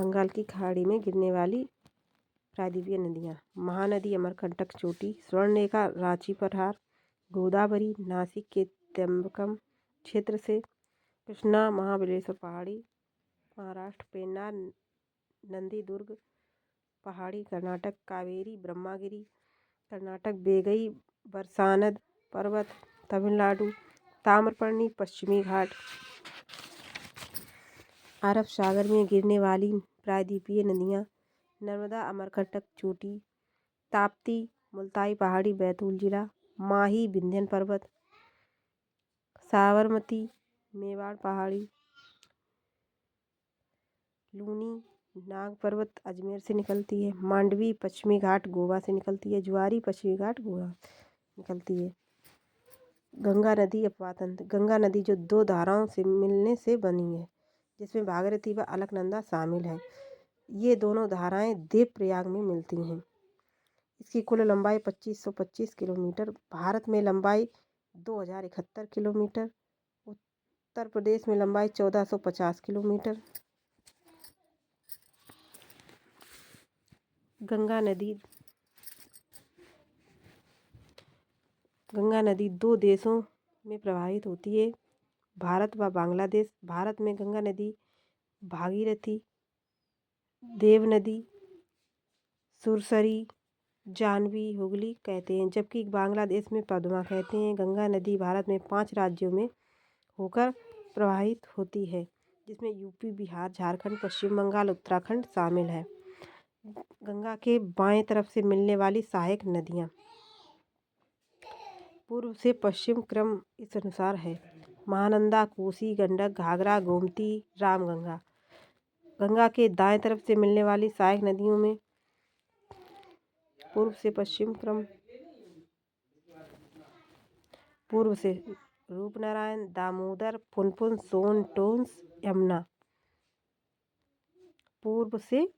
बंगाल की खाड़ी में गिरने वाली प्रायद्वीपीय नदियाँ। महानदी अमरकंटक चोटी, स्वर्णरेखा रांची पठार, गोदावरी नासिक के त्र्यंबकम क्षेत्र से, कृष्णा महाबलेश्वर पहाड़ी महाराष्ट्र, पेन्नार नंदीदुर्ग पहाड़ी कर्नाटक, कावेरी ब्रह्मगिरी कर्नाटक, बेगई बरसानद पर्वत तमिलनाडु, ताम्रपर्णी पश्चिमी घाट। अरब सागर में गिरने वाली प्रायद्वीपीय नदियाँ। नर्मदा अमरकंटक चोटी, ताप्ती मुल्ताई पहाड़ी बैतूल जिला, माही विंध्यन पर्वत, साबरमती मेवाड़ पहाड़ी, लूनी नाग पर्वत अजमेर से निकलती है, मांडवी पश्चिमी घाट गोवा से निकलती है, ज्वारी पश्चिमी घाट गोवा निकलती है। गंगा नदी अपवातंत। गंगा नदी जो दो धाराओं से मिलने से बनी है, जिसमें भागीरथी व अलकनंदा शामिल है। ये दोनों धाराएं देवप्रयाग में मिलती हैं। इसकी कुल लंबाई 2525 किलोमीटर। भारत में लंबाई 2071 किलोमीटर। उत्तर प्रदेश में लंबाई 1450 किलोमीटर। गंगा नदी दो देशों में प्रवाहित होती है, भारत व बांग्लादेश। भारत में गंगा नदी भागीरथी, देवनदी, सुरसरी, जानवी, हुगली कहते हैं, जबकि बांग्लादेश में पद्मा कहते हैं। गंगा नदी भारत में 5 राज्यों में होकर प्रवाहित होती है, जिसमें यूपी, बिहार, झारखंड, पश्चिम बंगाल, उत्तराखंड शामिल है। गंगा के बाएं तरफ से मिलने वाली सहायक नदियाँ। पूर्व से पश्चिम क्रम इस अनुसार है: महानंदा, कोसी, गंडक, घाघरा, गोमती, रामगंगा। गंगा के दाएं तरफ से मिलने वाली सहायक नदियों में पूर्व से पश्चिम क्रम। पूर्व से रूपनारायण, दामोदर, पुनपुन, सोन, टोंस, यमुना। पूर्व से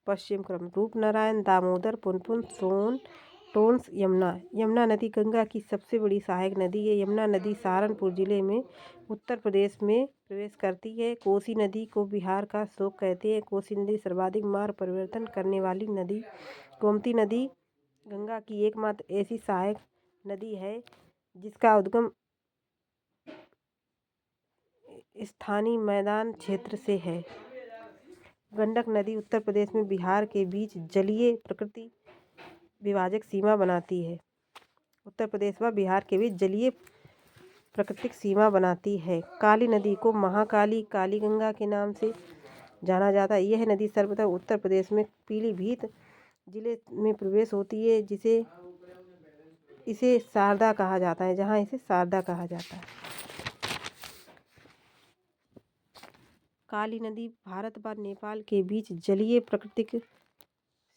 पश्चिम क्रम: रूपनारायण, दामोदर, पुनपुन, सोन, टोंस, यमुना। यमुना नदी गंगा की सबसे बड़ी सहायक नदी है। यमुना नदी सहारनपुर जिले में उत्तर प्रदेश में प्रवेश करती है। कोसी नदी को बिहार का शोक कहते हैं। कोसी नदी सर्वाधिक मार्ग परिवर्तन करने वाली नदी। गोमती नदी गंगा की एकमात्र ऐसी सहायक नदी है जिसका उद्गम स्थानीय मैदान क्षेत्र से है। गंडक नदी उत्तर प्रदेश में बिहार के बीच जलीय प्रकृति विभाजक सीमा बनाती है। उत्तर प्रदेश व बिहार के बीच जलीय प्राकृतिक सीमा बनाती है। काली नदी को महाकाली, काली गंगा के नाम से जाना जाता है। यह नदी सर्वप्रथम उत्तर प्रदेश में पीलीभीत जिले में प्रवेश होती है, इसे शारदा कहा जाता है, जहाँ इसे शारदा कहा जाता है। काली नदी भारत व नेपाल के बीच जलीय प्राकृतिक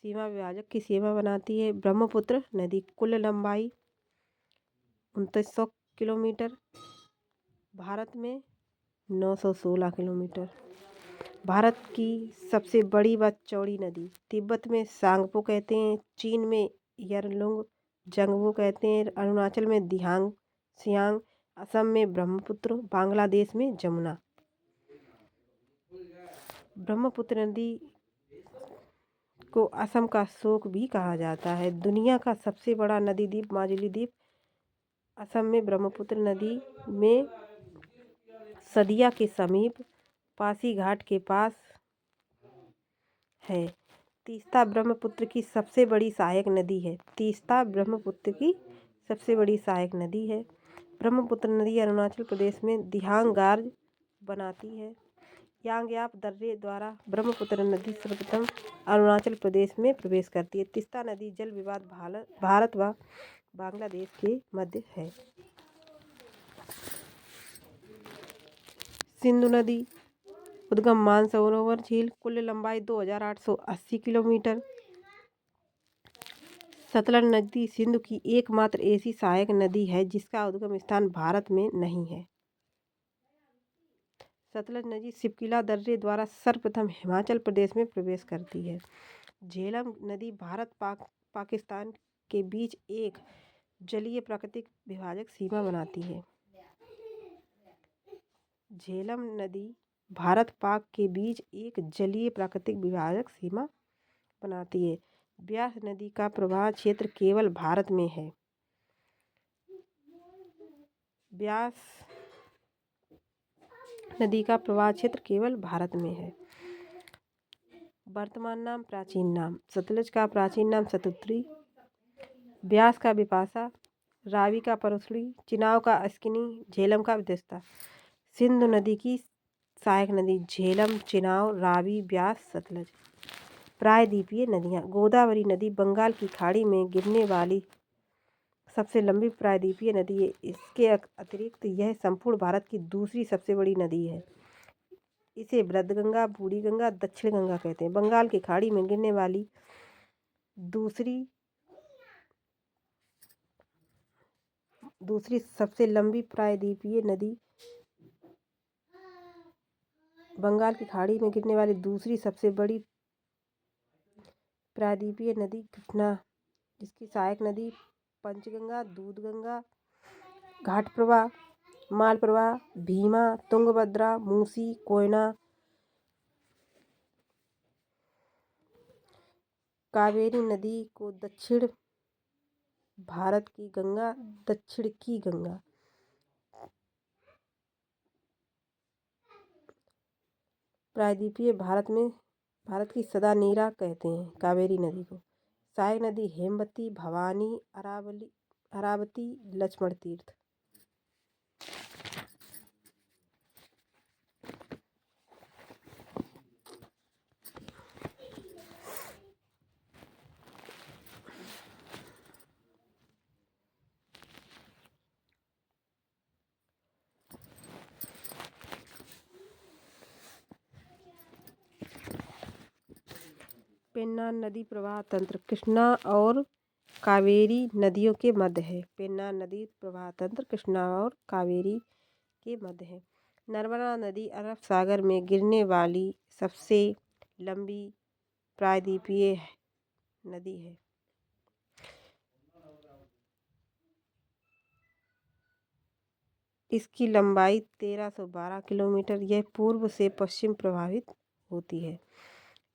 सीमा विभाजक की सीमा बनाती है। ब्रह्मपुत्र नदी कुल लंबाई 2900 किलोमीटर, भारत में 916 किलोमीटर। भारत की सबसे बड़ी व चौड़ी नदी। तिब्बत में सांगपो कहते हैं, चीन में यरलुंग जंगबो कहते हैं, अरुणाचल में दिहांग सियांग, असम में ब्रह्मपुत्र, बांग्लादेश में जमुना। ब्रह्मपुत्र नदी को असम का शोक भी कहा जाता है। दुनिया का सबसे बड़ा नदी द्वीप माजुली द्वीप असम में ब्रह्मपुत्र नदी में सदिया के समीप पासीघाट के पास है। तीस्ता ब्रह्मपुत्र की सबसे बड़ी सहायक नदी है। तीस्ता ब्रह्मपुत्र की सबसे बड़ी सहायक नदी है। ब्रह्मपुत्र नदी अरुणाचल प्रदेश में दिहांग गार्ज बनाती है। यांग्याप दर्रे द्वारा ब्रह्मपुत्र नदी सर्वप्रथम अरुणाचल प्रदेश में प्रवेश करती है। तीस्ता नदी जल विवाद भारत व बांग्लादेश के मध्य है। सिंधु नदी उद्गम मानसरोवर झील, कुल लंबाई 2880 किलोमीटर। सतलज नदी सिंधु की एकमात्र ऐसी सहायक नदी है जिसका उद्गम स्थान भारत में नहीं है। सतलज नदी सिपकिला दर्रे द्वारा सर्वप्रथम हिमाचल प्रदेश में प्रवेश करती है। झेलम नदी भारत पाकिस्तान के बीच एक जलीय प्राकृतिक विभाजक सीमा बनाती है। झेलम नदी भारत पाक के बीच एक जलीय प्राकृतिक विभाजक सीमा बनाती है। ब्यास नदी का प्रवाह क्षेत्र केवल भारत में है। ब्यास नदी का प्रवाह क्षेत्र केवल भारत में है। वर्तमान नाम, प्राचीन नाम। सतलज का प्राचीन नाम सतुत्री, ब्यास का बिपाशा, रावी का परसुड़ी, चिनाव का अस्किनी, झेलम का विदिशा। सिंधु नदी की सहायक नदी झेलम, चिनाव, रावी, ब्यास, सतलज। प्रायद्वीपीय नदियाँ। गोदावरी नदी बंगाल की खाड़ी में गिरने वाली सबसे लंबी प्रायद्वीपीय नदी है। इसके अतिरिक्त यह संपूर्ण भारत की दूसरी सबसे बड़ी नदी है। इसे वृद्धगंगा, बूढ़ी गंगा, दक्षिण गंगा कहते हैं। बंगाल की खाड़ी में गिरने वाली दूसरी सबसे लंबी प्रायद्वीपीय नदी बंगाल की खाड़ी में गिरने वाली दूसरी सबसे बड़ी प्रायद्वीपीय नदी कृष्णा। इसकी सहायक नदी पंचगंगा, दूधगंगा, घाटप्रभा, मालप्रभा, भीमा, तुंगभद्रा, मूसी, कोयना। कावेरी नदी को दक्षिण भारत की गंगा, दक्षिण की गंगा। प्रायद्वीपीय भारत की सदा नीरा कहते हैं कावेरी नदी को। सहायक नदी हेमवती, भवानी, अरावती, लक्ष्मण तीर्थ। पेन्नार नदी प्रवाह तंत्र कृष्णा और कावेरी नदियों के मध्य है। पेन्नार नदी प्रवाह तंत्र कृष्णा और कावेरी के मध्य है। नर्मदा नदी अरब सागर में गिरने वाली सबसे लंबी प्रायद्वीपीय नदी है। इसकी लंबाई 1312 किलोमीटर। यह पूर्व से पश्चिम प्रवाहित होती है।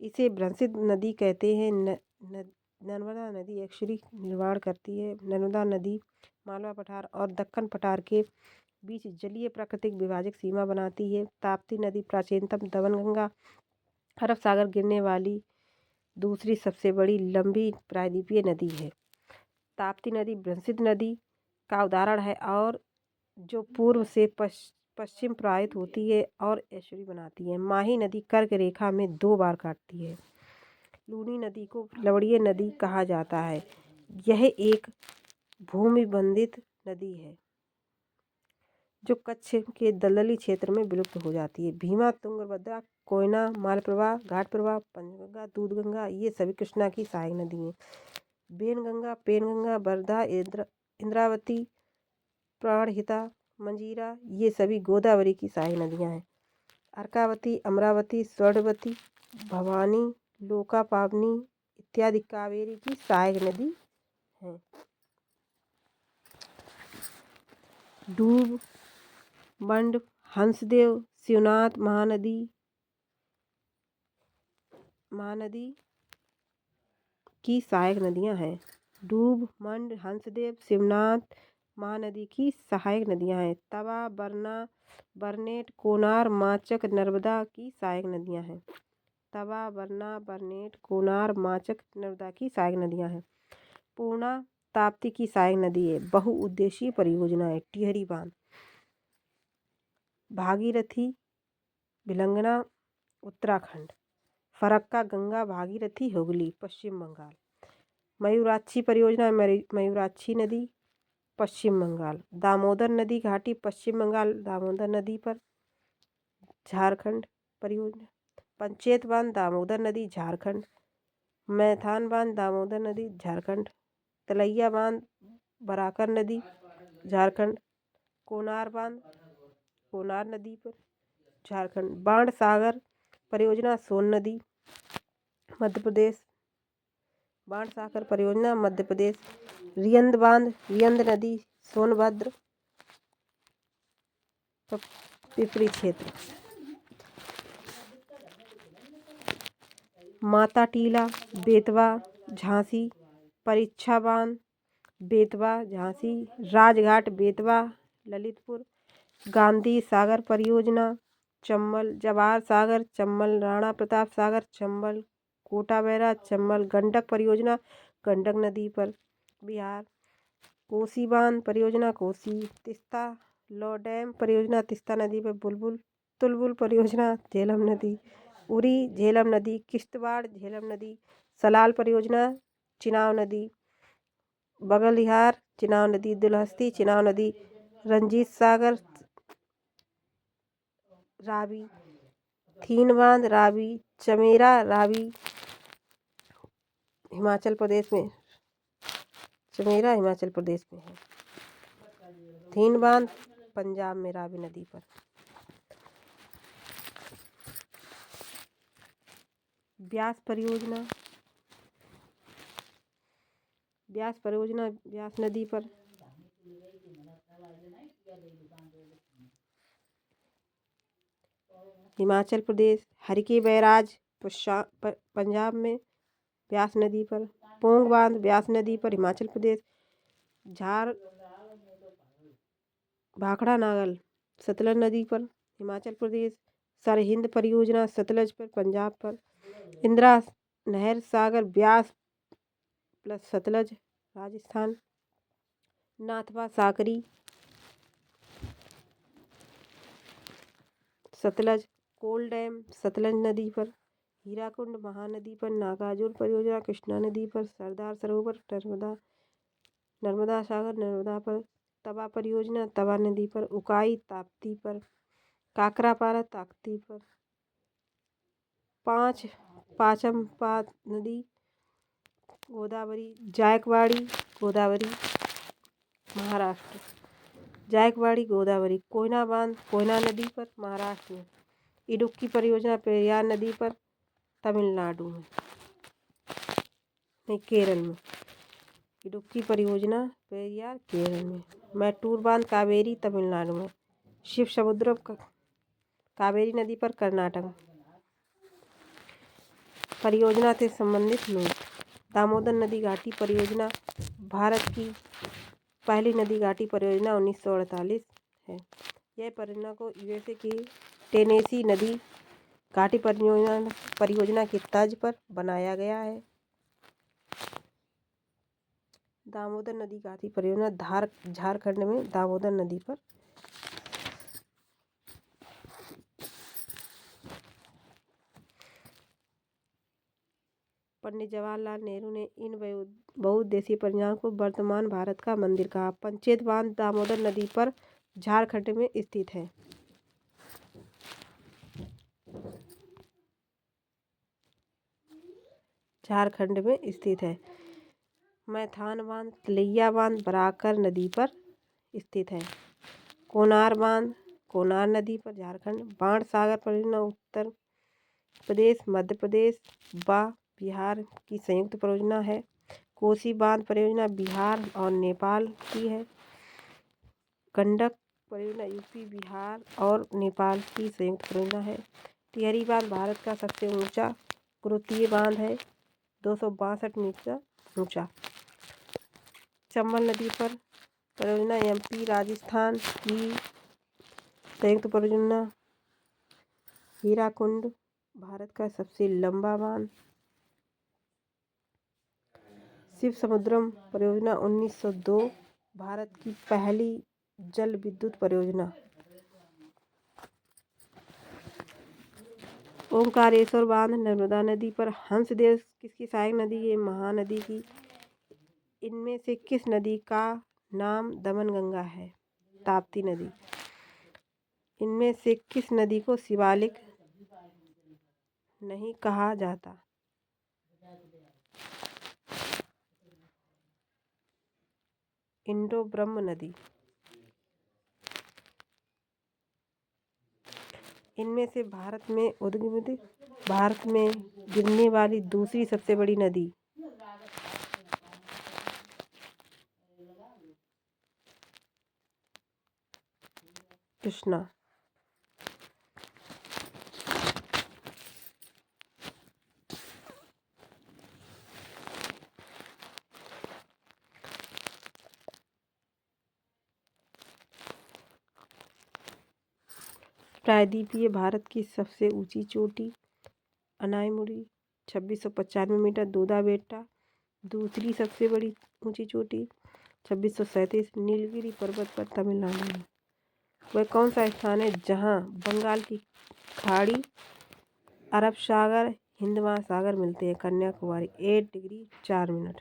इसे भ्रंशित नदी कहते हैं। नर्मदा नदी एक्चुअली निर्माण करती है। नर्मदा नदी मालवा पठार और दक्कन पठार के बीच जलीय प्राकृतिक विभाजक सीमा बनाती है। ताप्ती नदी प्राचीनतम दमनगंगा अरब सागर गिरने वाली दूसरी सबसे बड़ी लंबी प्रायद्वीपीय नदी है। ताप्ती नदी भ्रंशित नदी का उदाहरण है और जो पूर्व से पश्चिम प्रवाहित होती है और एस्चुरी बनाती है। माही नदी कर्क रेखा में 2 बार काटती है। लूनी नदी को लवणीय नदी कहा जाता है। यह एक भूमिबंधित नदी है जो कच्छ के दलदली क्षेत्र में विलुप्त हो जाती है। भीमा, तुंगभद्रा, कोयना, मालप्रभा, घाटप्रभा, पंचगंगा, दूधगंगा ये सभी कृष्णा की सहायक नदी हैं। बेनगंगा, पेनगंगा, वर्धा, इंद्रावती, प्राणहिता, मंजीरा ये सभी गोदावरी की सहायक नदियाँ हैं। अर्कावती, अमरावती, स्वर्णवती, भवानी, लोकापावनी इत्यादि कावेरी की सहायक नदी हैं। डूब, मंड, हंसदेव, शिवनाथ महानदी की सहायक नदियाँ हैं। डूब, मंड, हंसदेव, शिवनाथ महानदी की सहायक नदियाँ हैं। तवा, बरना, बरनेट, कोनार, माचक, नर्मदा की सहायक नदियाँ हैं। तवा, बरना, बरनेट, कोनार, माचक, नर्मदा की सहायक नदियाँ हैं। पूर्णा ताप्ती की सहायक नदी है। बहुउद्देशीय परियोजना है। टिहरी बांध, भागीरथी भिलंगना उत्तराखंड, फरक्का गंगा भागीरथी हुगली पश्चिम बंगाल। मयूराक्षी परियोजना मयूराक्षी नदी पश्चिम बंगाल। दामोदर नदी घाटी पश्चिम बंगाल दामोदर नदी पर झारखंड परियोजना। पंचेत बांध दामोदर नदी झारखंड। मैथान बांध दामोदर नदी झारखंड। तलैया बांध बराकर नदी झारखंड। कोनार बांध कोनार नदी पर झारखंड। बाण सागर परियोजना सोन नदी मध्य प्रदेश। बाण सागर परियोजना मध्य प्रदेश। रियंद बांध रियंद नदी सोनभद्र पिपरी क्षेत्र। माता टीला, बेतवा, झांसी, परीक्षा बांध, बेतवा, झांसी, राजघाट, बेतवा, ललितपुर, गांधी सागर परियोजना, चंबल, जवाहर सागर, चंबल, राणा प्रताप सागर, चंबल, कोटा बैराज, चंबल, गंडक परियोजना, गंडक नदी पर बिहार, कोसी बांध परियोजना, कोसी, तिस्ता लॉ डैम परियोजना, तिस्ता नदी पर बुलबुल तुलबुल परियोजना, झेलम नदी, उरी झेलम नदी, किश्तवाड़ झेलम नदी, सलाल परियोजना, चिनाब नदी, बगलिहार चिनाब नदी, दुलहस्ती चिनाब नदी, रंजीत सागर रावी, थीन बांध रावी, चमेरा रावी हिमाचल प्रदेश में, चमेरा हिमाचल प्रदेश में है। थीन बांध पंजाब में रावी नदी पर। ब्यास परियोजना, ब्यास परियोजना ब्यास नदी पर। हिमाचल प्रदेश, हरिके बैराज पंजाब में ब्यास नदी पर। पोंग बांध ब्यास नदी पर हिमाचल प्रदेश। झार भाखड़ा नागल सतलज नदी पर हिमाचल प्रदेश। सरहिंद परियोजना सतलज पर पंजाब पर। इंदिरा नहर सागर ब्यास प्लस सतलज राजस्थान। नाथपा साकरी सतलज। कोल डैम सतलज नदी पर। हीराकुंड महानदी पर। नागार्जुन परियोजना कृष्णा नदी पर। सरदार सरोवर नर्मदा सागर नर्मदा पर। तवा परियोजना तवा नदी पर। उकाई ताप्ती पर। काकरापारा ताप्ती पर। पाचमपाद नदी गोदावरी। जायकवाड़ी गोदावरी महाराष्ट्र। जायकवाड़ी गोदावरी। कोयना बांध कोयना नदी पर महाराष्ट्र में। इडुक्की परियोजना पेरियार नदी पर तमिलनाडु में, नहीं केरल में। इडुक्की परियोजना पेरियार केरल में। मैटूर बांध कावेरी तमिलनाडु में। शिव समुद्रम कावेरी नदी पर कर्नाटक में। परियोजना से संबंधित नोट। दामोदर नदी घाटी परियोजना भारत की पहली नदी घाटी परियोजना 1948 है। यह परियोजना को यूएसए की टेनेसी नदी घाटी परियोजना की तर्ज पर बनाया गया है। दामोदर नदी घाटी परियोजना झारखंड में दामोदर नदी पर। पंडित जवाहरलाल नेहरू ने इन बहुउद्देशीय परियोजनाओं को वर्तमान भारत का मंदिर कहा। पंचेत बांध दामोदर नदी पर झारखंड में स्थित है। झारखंड में स्थित है। मैथान बांध तिलैया बांध बराकर नदी पर स्थित है। कोनार बांध कोनार नदी पर झारखंड। बाण सागर परियोजना उत्तर प्रदेश मध्य प्रदेश व बिहार की संयुक्त परियोजना है। कोसी बांध परियोजना बिहार और नेपाल की है। गंडक परियोजना यूपी बिहार और नेपाल की संयुक्त परियोजना है। टिहरी बांध भारत का सबसे ऊंचा गुरुत्वीय बांध है, 262 मीटर ऊंचा। चंबल नदी पर परियोजना एमपी राजस्थान की संयुक्त परियोजना। हीराकुंड भारत का सबसे लंबा बांध। शिव समुद्रम परियोजना 1902 भारत की पहली जल विद्युत परियोजना। ओंकारेश्वर बांध नर्मदा नदी पर। हंसदेव किसकी सहायक नदी है? महानदी की। इनमें से किस नदी का नाम दमनगंगा है? ताप्ती नदी। इनमें से किस नदी को शिवालिक नहीं कहा जाता? इंडो ब्रह्म नदी। इनमें से भारत में गिरने वाली दूसरी सबसे बड़ी नदी। कृष्णा। प्रायद्वीपीय भारत की सबसे ऊंची चोटी अनाईमुड़ी 2695 मीटर। दोदा बेट्टा दूसरी सबसे बड़ी ऊंची चोटी 2637 नीलगिरी पर्वत पर तमिलनाडु में। वह कौन सा स्थान है जहां बंगाल की खाड़ी, अरब सागर, हिंद महासागर मिलते हैं? कन्याकुमारी। 8 degree 4 minute.